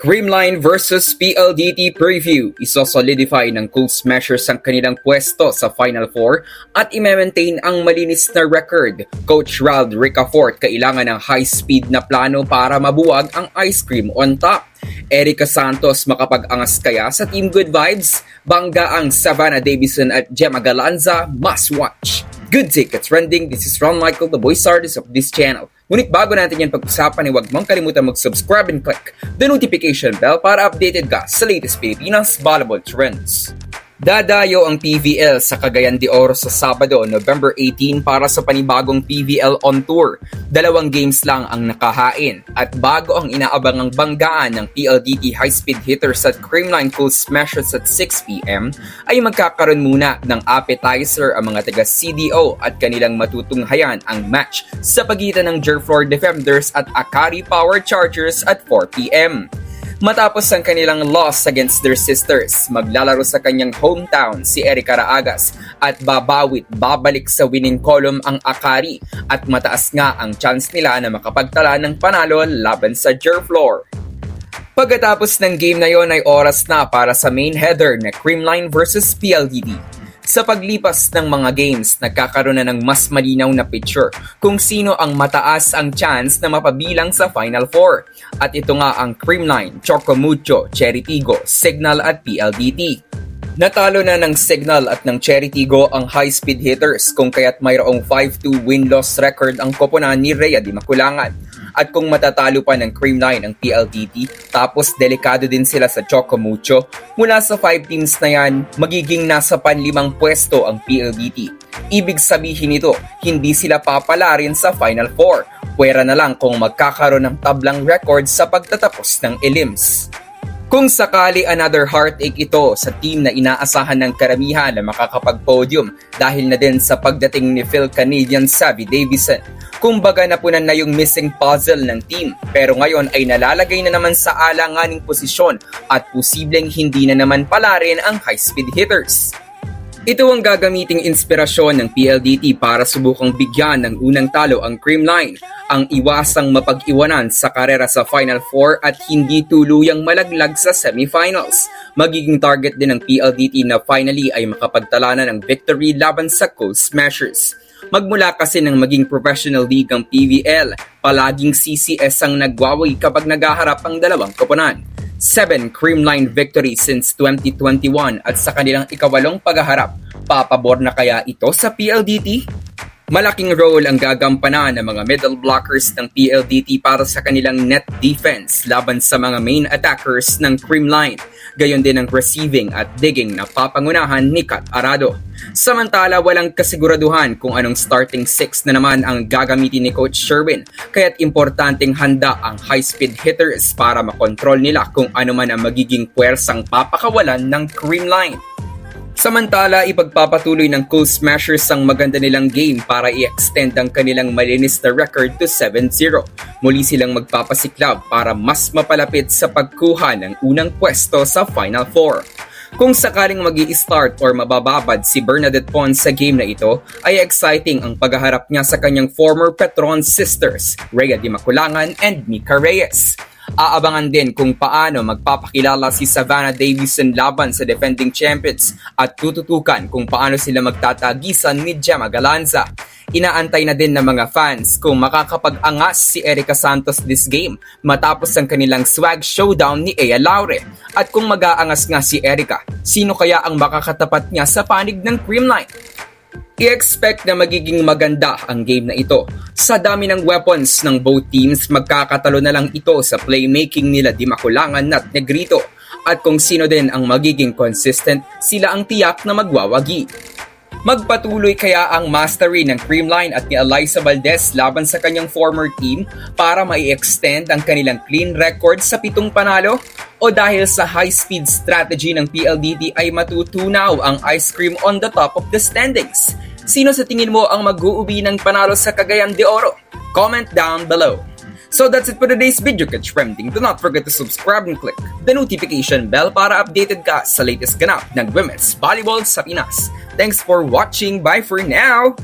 Creamline versus PLDT Preview. Isosolidify ng Cool Smashers ang kanilang pwesto sa Final Four at i-maintain ang malinis na record. Coach Ralph Ricafort kailangan ng high-speed na plano para mabuwag ang ice cream on top. Erica Santos makapag-angas kaya sa Team Good Vibes? Bangga ang Savannah Davison at Gemma Galanza, must watch. Good take, it's trending. This is Ron Michael, the voice artist of this channel. Ngunit bago natin yan pag-usapan, huwag mong kalimutan mag-subscribe and click the notification bell para updated ka sa latest Pilipinas volleyball trends. Dadayo ang PVL sa Cagayan de Oro sa Sabado, November 18 para sa panibagong PVL on Tour. 2 games lang ang nakahain at bago ang inaabangang banggaan ng PLDT high-speed hitters at Creamline Cool Smashers at 6 p.m. ay magkakaroon muna ng appetizer ang mga taga-CDO at kanilang matutunghayan ang match sa pagitan ng Jerflor Defenders at Akari Power Chargers at 4 p.m. Matapos ang kanilang loss against their sisters, maglalaro sa kanyang hometown si Erica Raagas at babalik sa winning column ang Akari at mataas nga ang chance nila na makapagtala ng panalo laban sa Jerflor. Pagkatapos ng game na yon ay oras na para sa main header na Creamline versus PLDT. Sa paglipas ng mga games, nagkakaroon na ng mas malinaw na picture kung sino ang mataas ang chance na mapabilang sa Final Four. At ito nga ang Creamline, Chocomucho, Cheritigo, Signal at PLDT. Natalo na ng Signal at ng Cheritigo ang high-speed hitters kung kaya't mayroong 5-2 win-loss record ang koponan ni Rhea Di Maculangan. At kung matatalo pa ng Creamline ang PLDT, tapos delikado din sila sa Chocomucho, mula sa 5 teams na yan, magiging nasa panlimang pwesto ang PLDT. Ibig sabihin nito, hindi sila papalarin sa Final Four. Pwera na lang kung magkakaroon ng tablang record sa pagtatapos ng elims. Kung sakali another heartache ito sa team na inaasahan ng karamihan na makakapag-podium dahil na din sa pagdating ni Phil Canadian Savvy Davison. Kumbaga napunan na yung missing puzzle ng team pero ngayon ay nalalagay na naman sa alanganing posisyon at posibleng hindi na naman palarin ang high-speed hitters. Ito ang gagamiting inspirasyon ng PLDT para subukang bigyan ng unang talo ang Creamline, ang iwasang mapag-iwanan sa karera sa Final Four at hindi tuluyang malaglag sa semifinals. Magiging target din ng PLDT na finally ay makapagtala na ng victory laban sa Cool Smashers. Magmula kasi ng maging professional league ang PVL, palaging CCS ang nagwawi kapag naghaharap ang dalawang koponan. 7 Creamline victories since 2021 at sa kanilang ikawalong paghaharap. Papabor na kaya ito sa PLDT? Malaking role ang gagampanan ng mga middle blockers ng PLDT para sa kanilang net defense laban sa mga main attackers ng Creamline. Gayon din ang receiving at digging na papangunahan ni Kat Arado. Samantala, walang kasiguraduhan kung anong starting 6 na naman ang gagamitin ni Coach Sherwin, kaya't importanteng handa ang high-speed hitters para makontrol nila kung ano man ang magiging puwersang papakawalan ng Creamline. Samantala, ipagpapatuloy ng Cool Smashers ang maganda nilang game para i-extend ang kanilang malinis na record to 7-0. Muli silang magpapasiklab para mas mapalapit sa pagkuha ng unang pwesto sa Final Four. Kung sakaling mag-i-start or mabababad si Bernadette Pons sa game na ito, ay exciting ang paghaharap niya sa kanyang former Petron sisters, Rhea Di Maculangan and Mika Reyes. Aabangan din kung paano magpapakilala si Savannah Davison laban sa defending champions at tututukan kung paano sila magtatagisan ni Gemma Galanza. Inaantay na din ng mga fans kung makakapag-angas si Erica Santos this game matapos ang kanilang swag showdown ni Ea Laure. At kung mag-aangas nga si Erica, sino kaya ang makakatapat niya sa panig ng Creamline? I-expect na magiging maganda ang game na ito. Sa dami ng weapons ng both teams, magkakatalo na lang ito sa playmaking nila Di Maculangan at Negrito. At kung sino din ang magiging consistent, sila ang tiyak na magwawagi. Magpatuloy kaya ang mastery ng Creamline at ni Eliza Valdez laban sa kanyang former team para mai-extend ang kanilang clean record sa 7 panalo? O dahil sa high-speed strategy ng PLDT ay matutunaw ang ice cream on the top of the standings? Sino sa tingin mo ang mag-uuwi ng panalo sa Cagayan de Oro? Comment down below. So that's it for today's video, Catch Trending. Do not forget to subscribe and click the notification bell para updated ka sa latest ganap ng women's volleyball sa Pinas. Thanks for watching. Bye for now!